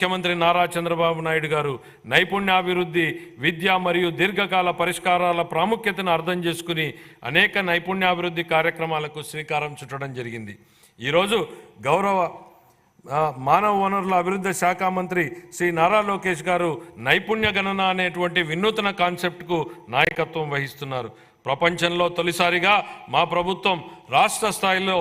ముఖ్యమంత్రి నారా చంద్రబాబు నాయుడు గారు నైపుణ్యాభివృద్ధి విద్య మరియు దీర్ఘకాల పరిష్కారాల ప్రాముఖ్యతను అర్థం చేసుకుని అనేక నైపుణ్యాభివృద్ధి కార్యక్రమాలకు శ్రీకారం చుట్టడం జరిగింది. ఈరోజు గౌరవ మానవ వనరుల అభివృద్ధి శాఖ మంత్రి శ్రీ నారా లోకేష్ గారు నైపుణ్య గణన అనేటువంటి వినూత్న కాన్సెప్ట్కు నాయకత్వం వహిస్తున్నారు. ప్రపంచంలో తొలిసారిగా మా ప్రభుత్వం రాష్ట్ర స్థాయిలో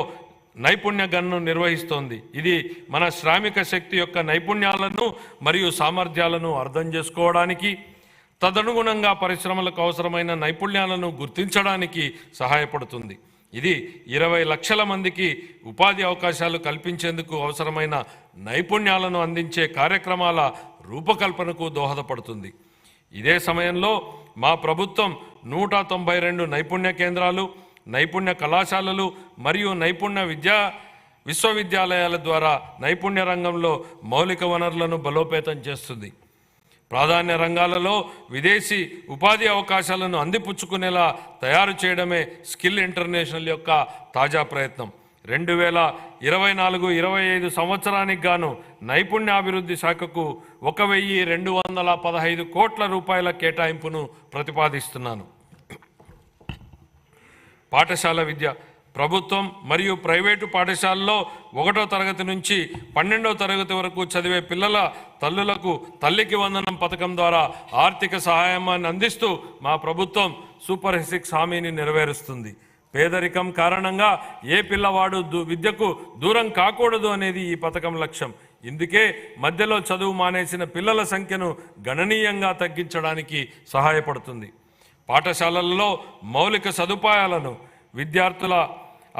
నైపుణ్య గణను నిర్వహిస్తోంది. ఇది మన శ్రామిక శక్తి యొక్క నైపుణ్యాలను మరియు సామర్థ్యాలను అర్థం చేసుకోవడానికి, తదనుగుణంగా పరిశ్రమలకు అవసరమైన నైపుణ్యాలను గుర్తించడానికి సహాయపడుతుంది. ఇది 20 లక్షల మందికి ఉపాధి అవకాశాలు కల్పించేందుకు అవసరమైన నైపుణ్యాలను అందించే కార్యక్రమాల రూపకల్పనకు దోహదపడుతుంది. ఇదే సమయంలో మా ప్రభుత్వం 192 నైపుణ్య కేంద్రాలు, నైపుణ్య కళాశాలలు మరియు నైపుణ్య విశ్వవిద్యాలయాల ద్వారా నైపుణ్య రంగంలో మౌలిక వనరులను బలోపేతం చేస్తుంది. ప్రాధాన్య రంగాలలో విదేశీ ఉపాధి అవకాశాలను అందిపుచ్చుకునేలా తయారు చేయడమే స్కిల్ ఇంటర్నేషనల్ యొక్క తాజా ప్రయత్నం. 2024-25 సంవత్సరానికి గాను నైపుణ్యాభివృద్ధి శాఖకు 1215 కోట్ల రూపాయల కేటాయింపును ప్రతిపాదిస్తున్నాను. పాఠశాల విద్య. ప్రభుత్వం మరియు ప్రైవేటు పాఠశాలలో 1వ తరగతి నుంచి 12వ తరగతి వరకు చదివే పిల్లల తల్లులకు తల్లికి వందనం పథకం ద్వారా ఆర్థిక సహాయాన్ని అందిస్తూ మా ప్రభుత్వం సూపర్ 6 హామీని నెరవేరుస్తుంది. పేదరికం కారణంగా ఏ పిల్లవాడు విద్యకు దూరం కాకూడదు అనేది ఈ పథకం లక్ష్యం. ఇందుకే మధ్యలో చదువు మానేసిన పిల్లల సంఖ్యను గణనీయంగా తగ్గించడానికి సహాయపడుతుంది. పాఠశాలల్లో మౌలిక సదుపాయాలను, విద్యార్థుల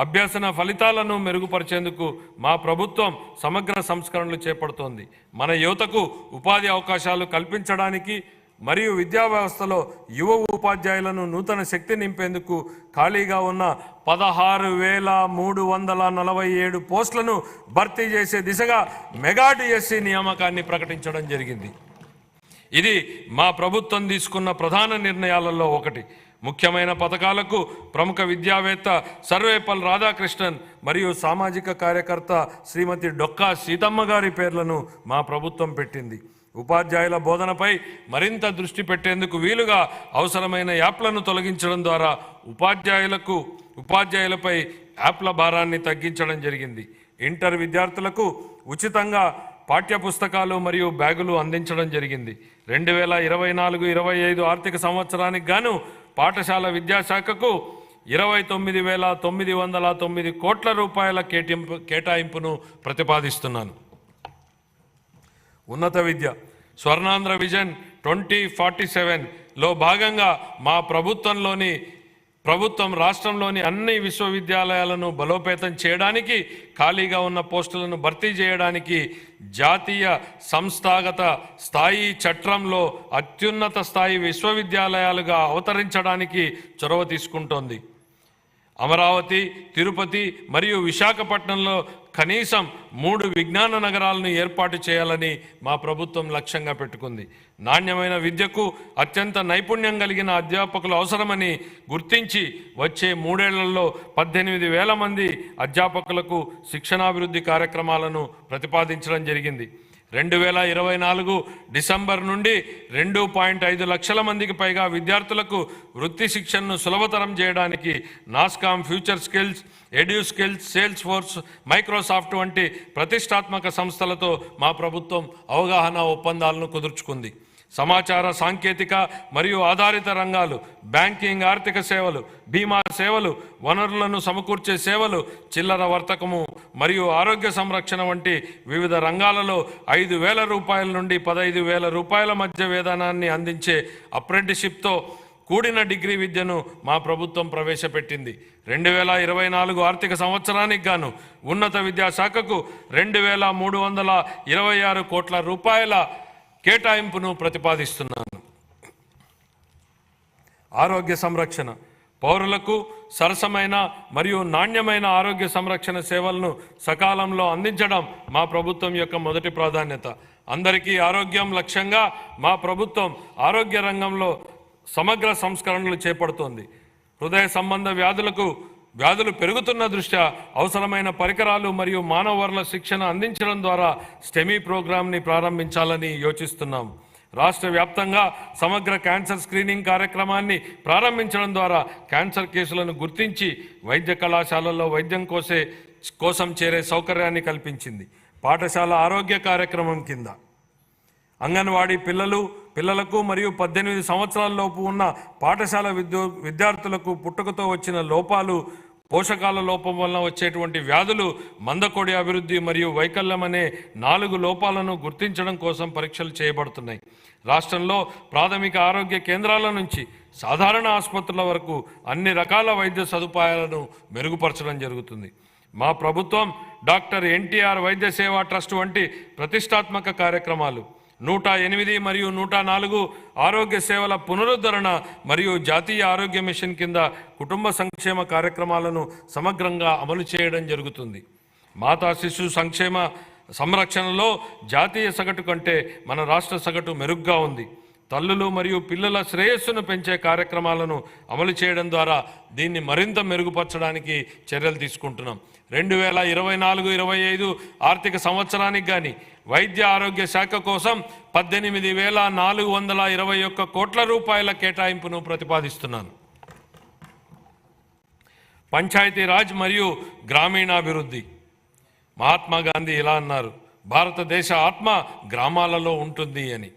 అభ్యసన ఫలితాలను మెరుగుపరిచేందుకు మా ప్రభుత్వం సమగ్ర సంస్కరణలు చేపడుతోంది. మన యువతకు ఉపాధి అవకాశాలు కల్పించడానికి మరియు విద్యా వ్యవస్థలో యువ ఉపాధ్యాయులను నూతన శక్తి నింపేందుకు ఖాళీగా ఉన్న 16,347 పోస్టులను భర్తీ చేసే దిశగా మెగా డిఎస్సి నియామకాన్ని ప్రకటించడం జరిగింది. ఇది మా ప్రభుత్వం తీసుకున్న ప్రధాన నిర్ణయాలలో ఒకటి. ముఖ్యమైన పథకాలకు ప్రముఖ విద్యావేత్త సర్వేపల్లి రాధాకృష్ణన్ మరియు సామాజిక కార్యకర్త శ్రీమతి డొక్కా సీతమ్మ గారి పేర్లను మా ప్రభుత్వం పెట్టింది. ఉపాధ్యాయుల బోధనపై మరింత దృష్టి పెట్టేందుకు వీలుగా అవసరమైన యాప్లను తొలగించడం ద్వారా ఉపాధ్యాయులపై యాప్ల భారాన్ని తగ్గించడం జరిగింది. ఇంటర్ విద్యార్థులకు ఉచితంగా పాఠ్యపుస్తకాలు మరియు బ్యాగులు అందించడం జరిగింది. 2024-25 ఆర్థిక సంవత్సరానికి గాను పాఠశాల విద్యాశాఖకు 29,909 కోట్ల రూపాయల కేటాయింపును ప్రతిపాదిస్తున్నాను. ఉన్నత విద్య. స్వర్ణాంధ్ర విజన్ 2047లో భాగంగా మా ప్రభుత్వం రాష్ట్రంలోని అన్ని విశ్వవిద్యాలయాలను బలోపేతం చేయడానికి, ఖాళీగా ఉన్న పోస్టులను భర్తీ చేయడానికి జాతీయ సంస్థాగత స్థాయి చట్రంలో అత్యున్నత స్థాయి విశ్వవిద్యాలయాలుగా అవతరించడానికి చొరవ తీసుకుంటోంది. అమరావతి, తిరుపతి మరియు విశాఖపట్నంలో కనీసం 3 విజ్ఞాన నగరాలను ఏర్పాటు చేయాలని మా ప్రభుత్వం లక్ష్యంగా పెట్టుకుంది. నాణ్యమైన విద్యకు అత్యంత నైపుణ్యం కలిగిన అధ్యాపకులు అవసరమని గుర్తించి వచ్చే 3 ఏళ్లలో 18,000 మంది అధ్యాపకులకు శిక్షణాభివృద్ధి కార్యక్రమాలను ప్రతిపాదించడం జరిగింది. 2024 డిసెంబర్ నుండి 2.5 లక్షల మందికి పైగా విద్యార్థులకు వృత్తి శిక్షణను సులభతరం చేయడానికి NASSCOM, future skills, Eduskills, Salesforce, Microsoft వంటి ప్రతిష్టాత్మక సంస్థలతో మా ప్రభుత్వం అవగాహన ఒప్పందాలను కుదుర్చుకుంది. సమాచార సాంకేతిక మరియు ఆధారిత రంగాలు, బ్యాంకింగ్, ఆర్థిక సేవలు, బీమా సేవలు, వనరులను సమకూర్చే సేవలు, చిల్లర వర్తకము మరియు ఆరోగ్య సంరక్షణ వంటి వివిధ రంగాలలో 5,000 రూపాయల నుండి 15,000 రూపాయల మధ్య వేతనాన్ని అందించే అప్రెంటిస్షిప్తో కూడిన డిగ్రీ విద్యను మా ప్రభుత్వం ప్రవేశపెట్టింది. 2024 ఆర్థిక సంవత్సరానికి గాను ఉన్నత విద్యాశాఖకు 2,326 కోట్ల రూపాయల కేటాయింపును ప్రతిపాదిస్తున్నాను. ఆరోగ్య సంరక్షణ. పౌరులకు సరసమైన మరియు నాణ్యమైన ఆరోగ్య సంరక్షణ సేవలను సకాలంలో అందించడం మా ప్రభుత్వం యొక్క మొదటి ప్రాధాన్యత. అందరికీ ఆరోగ్యం లక్ష్యంగా మా ప్రభుత్వం ఆరోగ్య రంగంలో సమగ్ర సంస్కరణలు చేపడుతోంది. హృదయ సంబంధ వ్యాధులకు వ్యాధులు పెరుగుతున్న దృష్ట్యా అవసరమైన పరికరాలు మరియు మానవ వనరుల శిక్షణ అందించడం ద్వారా స్టెమీ ప్రోగ్రాంని ప్రారంభించాలని యోచిస్తున్నాం. రాష్ట్ర వ్యాప్తంగా సమగ్ర క్యాన్సర్ స్క్రీనింగ్ కార్యక్రమాన్ని ప్రారంభించడం ద్వారా క్యాన్సర్ కేసులను గుర్తించి వైద్య కళాశాలల్లో వైద్యం కోసం చేరే సౌకర్యాన్ని కల్పించింది. పాఠశాల ఆరోగ్య కార్యక్రమం కింద అంగన్వాడీ పిల్లలకు మరియు 18 సంవత్సరాల లోపు ఉన్న పాఠశాల విద్యార్థులకు పుట్టుకతో వచ్చిన లోపాలు, పోషకాల లోపం వలన వచ్చేటువంటి వ్యాధులు, మందకొడి అభివృద్ధి మరియు వైకల్యం అనే 4 లోపాలను గుర్తించడం కోసం పరీక్షలు చేయబడుతున్నాయి. రాష్ట్రంలో ప్రాథమిక ఆరోగ్య కేంద్రాల నుంచి సాధారణ ఆసుపత్రుల వరకు అన్ని రకాల వైద్య సదుపాయాలను మెరుగుపరచడం జరుగుతుంది. మా ప్రభుత్వం డాక్టర్ ఎన్టీఆర్ వైద్య సేవా ట్రస్ట్ వంటి ప్రతిష్టాత్మక కార్యక్రమాలు, 108 మరియు 104 ఆరోగ్య సేవల పునరుద్ధరణ మరియు జాతీయ ఆరోగ్య మిషన్ కింద కుటుంబ సంక్షేమ కార్యక్రమాలను సమగ్రంగా అమలు చేయడం జరుగుతుంది. మాతా శిశు సంరక్షణలో జాతీయ సగటు కంటే మన రాష్ట్ర సగటు మెరుగ్గా ఉంది. తల్లులు మరియు పిల్లల శ్రేయస్సును పెంచే కార్యక్రమాలను అమలు చేయడం ద్వారా దీన్ని మరింత మెరుగుపరచడానికి చర్యలు తీసుకుంటున్నాం. 2024-25 ఆర్థిక సంవత్సరానికి కానీ వైద్య ఆరోగ్య శాఖ కోసం 18,421 కోట్ల రూపాయల కేటాయింపును ప్రతిపాదిస్తున్నాను. పంచాయతీరాజ్ మరియు గ్రామీణాభివృద్ధి. మహాత్మా గాంధీ ఇలా అన్నారు, భారతదేశ ఆత్మ గ్రామాలలో ఉంటుంది అని.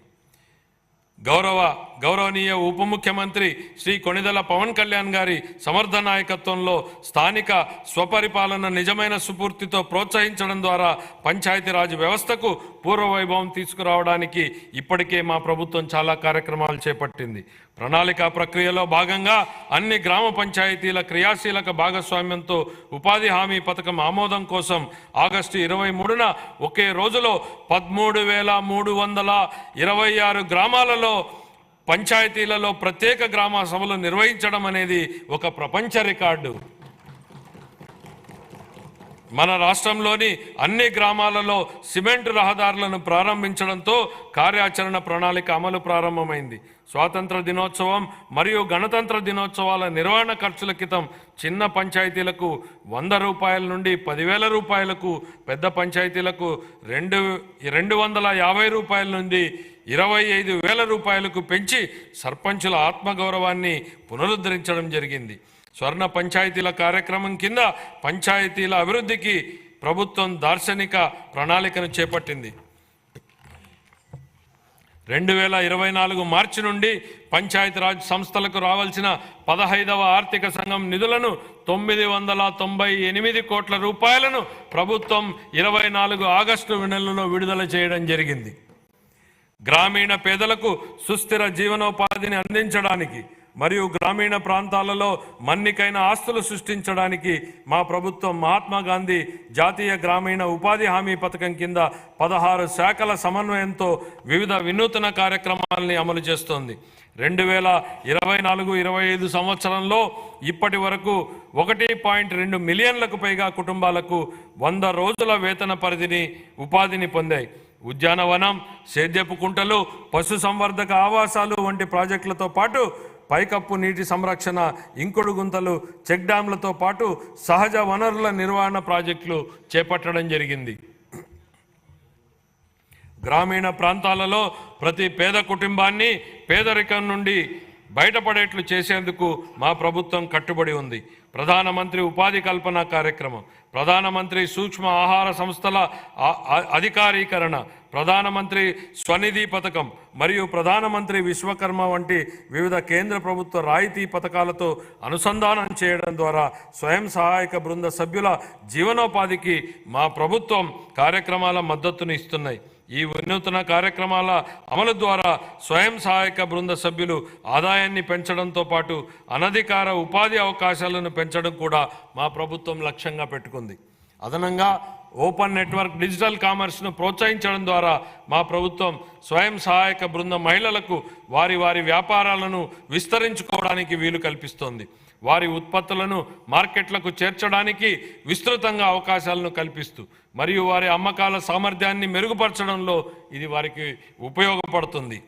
గౌరవనీయ ఉప ముఖ్యమంత్రి శ్రీ కొణిదెల పవన్ కళ్యాణ్ గారి సమర్థ నాయకత్వంలో స్థానిక స్వపరిపాలన నిజమైన స్ఫూర్తితో ప్రోత్సహించడం ద్వారా పంచాయతీరాజ్ వ్యవస్థకు పూర్వవైభవం తీసుకురావడానికి ఇప్పటికే మా ప్రభుత్వం చాలా కార్యక్రమాలు చేపట్టింది. ప్రణాళిక ప్రక్రియలో భాగంగా అన్ని గ్రామ పంచాయతీల క్రియాశీలక భాగస్వామ్యంతో ఉపాధి హామీ పథకం ఆమోదం కోసం ఆగస్టు 23న ఒకే రోజులో 13,326 గ్రామాలలో పంచాయతీలలో ప్రత్యేక గ్రామ సభలు నిర్వహించడం అనేది ఒక ప్రపంచ రికార్డు. మన రాష్ట్రంలోని అన్ని గ్రామాలలో సిమెంట్ రహదారులను ప్రారంభించడంతో కార్యాచరణ ప్రణాళిక అమలు ప్రారంభమైంది. స్వాతంత్ర దినోత్సవం మరియు గణతంత్ర దినోత్సవాల నిర్వహణ ఖర్చుల క్రితం చిన్న పంచాయతీలకు 100 రూపాయల నుండి 10,000 రూపాయలకు, పెద్ద పంచాయతీలకు 250 రూపాయల నుండి 25,000 రూపాయలకు పెంచి సర్పంచుల ఆత్మగౌరవాన్ని పునరుద్ధరించడం జరిగింది. స్వర్ణ పంచాయతీల కార్యక్రమం కింద పంచాయతీల అభివృద్ధికి ప్రభుత్వం దార్శనిక ప్రణాళికను చేపట్టింది. 2024 మార్చి నుండి పంచాయతీరాజ్ సంస్థలకు రావాల్సిన 15వ ఆర్థిక సంఘం నిధులను 998 కోట్ల రూపాయలను ప్రభుత్వం 24 ఆగస్టు నెలలో విడుదల చేయడం జరిగింది. గ్రామీణ పేదలకు సుస్థిర జీవనోపాధిని అందించడానికి మరియు గ్రామీణ ప్రాంతాలలో మన్నికైన ఆస్తులు సృష్టించడానికి మా ప్రభుత్వం మహాత్మా గాంధీ జాతీయ గ్రామీణ ఉపాధి హామీ పథకం కింద 16 శాఖల సమన్వయంతో వివిధ వినూత్న కార్యక్రమాలని అమలు చేస్తోంది. 2024-25 సంవత్సరంలో ఇప్పటి వరకు 1.2 మిలియన్లకు పైగా కుటుంబాలకు 100 రోజుల వేతన ఉపాధిని పొందాయి. ఉద్యానవనం, సేద్యపు కుంటలు, పశు సంవర్ధక ఆవాసాలు వంటి ప్రాజెక్టులతో పాటు పైకప్పు నీటి సంరక్షణ, ఇంకుడు గుంతలు, చెక్ డ్యాంలతో పాటు సహజ వనరుల నిర్వహణ ప్రాజెక్టులు చేపట్టడం జరిగింది. గ్రామీణ ప్రాంతాలలో ప్రతి పేద కుటుంబాన్ని పేదరికం నుండి బయటపడేట్లు చేసేందుకు మా ప్రభుత్వం కట్టుబడి ఉంది. ప్రధానమంత్రి ఉపాధి కల్పన కార్యక్రమం, ప్రధానమంత్రి సూక్ష్మ ఆహార సంస్థల అధికారీకరణ, ప్రధానమంత్రి స్వనిధి పథకం మరియు ప్రధానమంత్రి విశ్వకర్మ వంటి వివిధ కేంద్ర ప్రభుత్వ రాయితీ పథకాలతో అనుసంధానం చేయడం ద్వారా స్వయం సహాయక బృంద సభ్యుల జీవనోపాధికి మా ప్రభుత్వం కార్యక్రమాల మద్దతును ఇస్తున్నాయి. ఈ వినూత్న కార్యక్రమాల అమలు ద్వారా స్వయం సహాయక బృంద సభ్యులు ఆదాయాన్ని పెంచడంతో పాటు అనధికార ఉపాధి అవకాశాలను పెంచడం కూడా మా ప్రభుత్వం లక్ష్యంగా పెట్టుకుంది. అదనంగా ఓపెన్ నెట్వర్క్ డిజిటల్ కామర్స్ను ప్రోత్సహించడం ద్వారా మా ప్రభుత్వం స్వయం సహాయక బృంద మహిళలకు వారి వ్యాపారాలను విస్తరించుకోవడానికి వీలు కల్పిస్తోంది. వారి ఉత్పత్తులను మార్కెట్లకు చేర్చడానికి విస్తృతంగా అవకాశాలను కల్పిస్తూ మరియు వారి అమ్మకాల సామర్థ్యాన్ని మెరుగుపరచడంలో ఇది వారికి ఉపయోగపడుతుంది.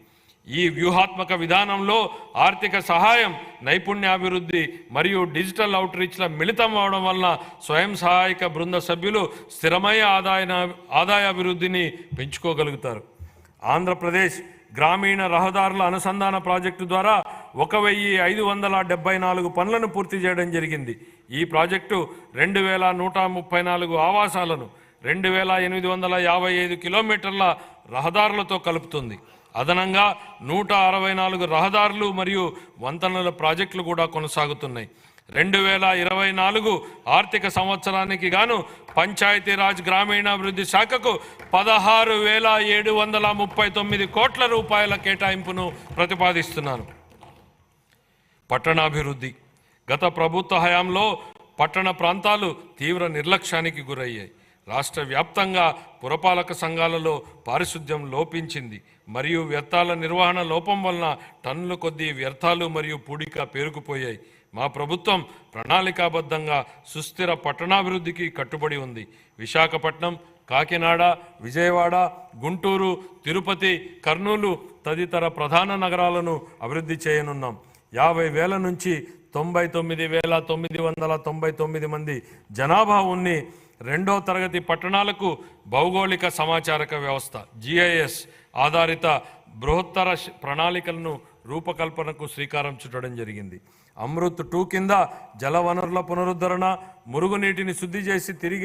ఈ వ్యూహాత్మక విధానంలో ఆర్థిక సహాయం, నైపుణ్యాభివృద్ధి మరియు డిజిటల్ అవుట్రీచ్ల మిళితం అవడం వలన స్వయం సహాయక బృంద సభ్యులు స్థిరమైన ఆదాయాభివృద్ధిని పెంచుకోగలుగుతారు. ఆంధ్రప్రదేశ్ గ్రామీణ రహదారుల అనుసంధాన ప్రాజెక్టు ద్వారా 1574 పనులను పూర్తి చేయడం జరిగింది. ఈ ప్రాజెక్టు 2134 ఆవాసాలను 2855 కిలోమీటర్ల రహదారులతో కలుపుతుంది. అదనంగా 164 రహదారులు మరియు వంతెనల ప్రాజెక్టులు కూడా కొనసాగుతున్నాయి. 2024 ఆర్థిక సంవత్సరానికి గాను పంచాయతీరాజ్ గ్రామీణాభివృద్ధి శాఖకు 16,739 కోట్ల రూపాయల కేటాయింపును ప్రతిపాదిస్తున్నాను. పట్టణాభివృద్ధి. గత ప్రభుత్వ హయాంలో పట్టణ ప్రాంతాలు తీవ్ర నిర్లక్ష్యానికి గురయ్యాయి. రాష్ట్ర వ్యాప్తంగా పురపాలక సంఘాలలో పారిశుద్ధ్యం లోపించింది మరియు వ్యర్థాల నిర్వహణ లోపం వలన టన్నుల కొద్దీ వ్యర్థాలు మరియు పూడిక పేరుకుపోయాయి. మా ప్రభుత్వం ప్రణాళికాబద్ధంగా సుస్థిర పట్టణాభివృద్ధికి కట్టుబడి ఉంది. విశాఖపట్నం, కాకినాడ, విజయవాడ, గుంటూరు, తిరుపతి, కర్నూలు తదితర ప్రధాన నగరాలను అభివృద్ధి చేయనున్నాం. 50,000 నుంచి 99,999 మంది జనాభా ఉన్ని రెండో తరగతి పట్టణాలకు భౌగోళిక సమాచారక వ్యవస్థ GIS ఆధారిత బృహత్తర ప్రణాళికలను రూపకల్పనకు శ్రీకారం చుట్టడం జరిగింది. అమృత్ 2 కింద జలవనరుల పునరుద్ధరణ, మురుగునీటిని శుద్ధి చేసి తిరిగి